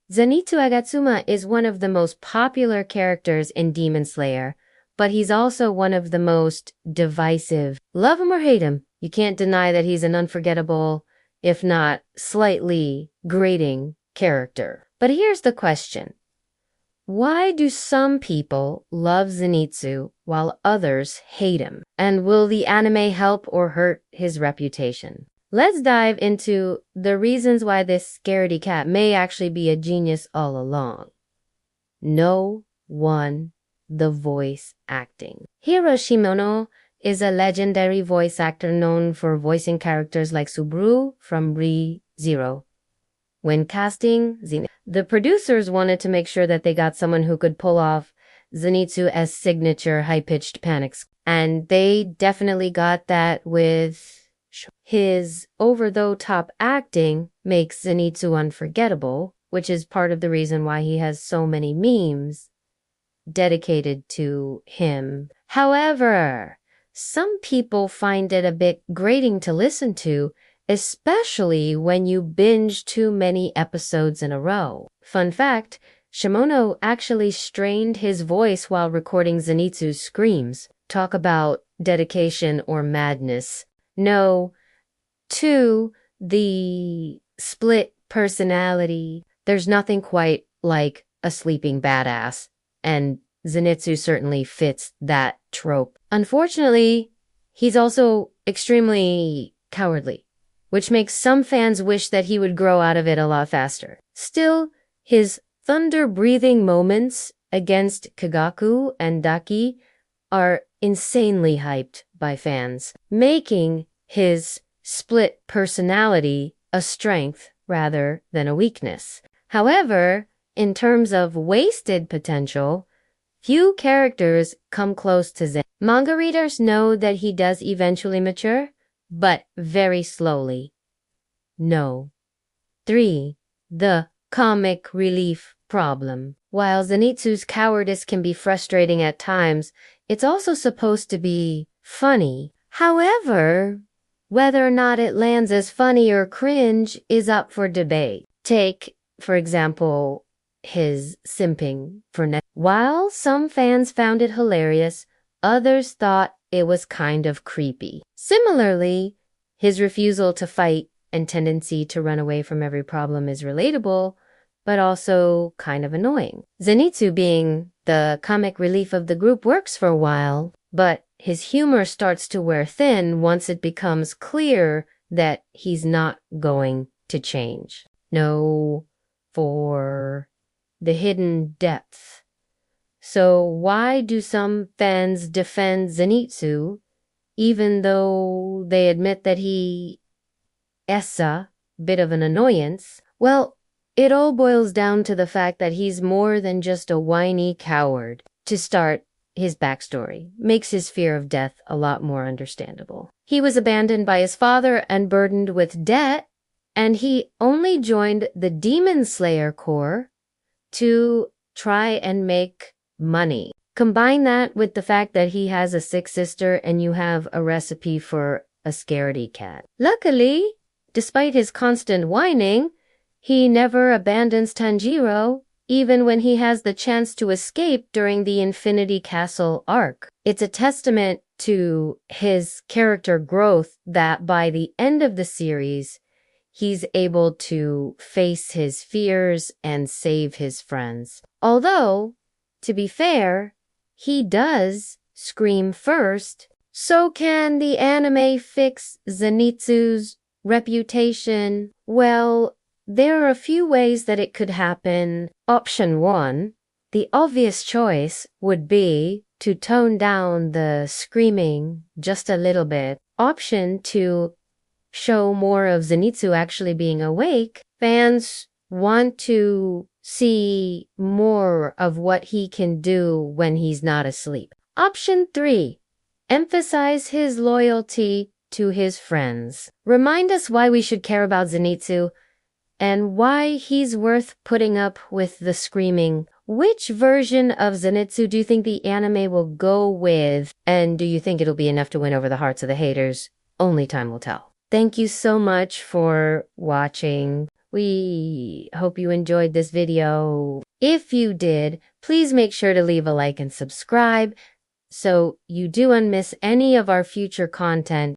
Zenitsu Agatsuma is one of the most popular characters in Demon Slayer, but he's also one of the most divisive. Love him or hate him, you can't deny that he's an unforgettable, if not slightly grating character. But here's the question. Why do some people love Zenitsu while others hate him? And will the anime help or hurt his reputation? Let's dive into the reasons why this scaredy cat may actually be a genius all along. No one, the voice acting. Hiro Shimono is a legendary voice actor known for voicing characters like Subaru from Re:Zero. When casting Zenitsu, the producers wanted to make sure that they got someone who could pull off Zenitsu's signature high-pitched panics, and they definitely got that with his over-the-top acting makes Zenitsu unforgettable, which is part of the reason why he has so many memes dedicated to him. However, some people find it a bit grating to listen to, especially when you binge too many episodes in a row. Fun fact, Shimono actually strained his voice while recording Zenitsu's screams. Talk about dedication or madness. No, to the split personality. There's nothing quite like a sleeping badass, and Zenitsu certainly fits that trope. Unfortunately, he's also extremely cowardly, which makes some fans wish that he would grow out of it a lot faster. Still, his thunder-breathing moments against Kaigaku and Daki are insanely hyped by fans, making his split personality a strength rather than a weakness. However, in terms of wasted potential, few characters come close to Zen. Manga readers know that he does eventually mature, but very slowly. No. 3. The comic relief problem. While Zenitsu's cowardice can be frustrating at times, it's also supposed to be funny. However, whether or not it lands as funny or cringe is up for debate. Take, for example, his simping for net. While some fans found it hilarious, others thought it was kind of creepy. Similarly, his refusal to fight and tendency to run away from every problem is relatable, but also kind of annoying. Zenitsu, being the comic relief of the group, works for a while, but his humor starts to wear thin once it becomes clear that he's not going to change. No, for the hidden depth. So why do some fans defend Zenitsu, even though they admit that he is a bit of an annoyance? Well, it all boils down to the fact that he's more than just a whiny coward. To start, his backstory makes his fear of death a lot more understandable. He was abandoned by his father and burdened with debt, and he only joined the Demon Slayer Corps to try and make money. Combine that with the fact that he has a sick sister and you have a recipe for a scaredy cat. Luckily, despite his constant whining, he never abandons Tanjiro, even when he has the chance to escape during the Infinity Castle arc. It's a testament to his character growth that by the end of the series, he's able to face his fears and save his friends. Although, to be fair, he does scream first. So can the anime fix Zenitsu's reputation? Well, there are a few ways that it could happen. Option 1, the obvious choice would be to tone down the screaming just a little bit. Option 2, show more of Zenitsu actually being awake. Fans want to see more of what he can do when he's not asleep. Option 3, emphasize his loyalty to his friends. Remind us why we should care about Zenitsu and why he's worth putting up with the screaming. Which version of Zenitsu do you think the anime will go with? And do you think it'll be enough to win over the hearts of the haters? Only time will tell. Thank you so much for watching. We hope you enjoyed this video. If you did, please make sure to leave a like and subscribe so you don't miss any of our future content.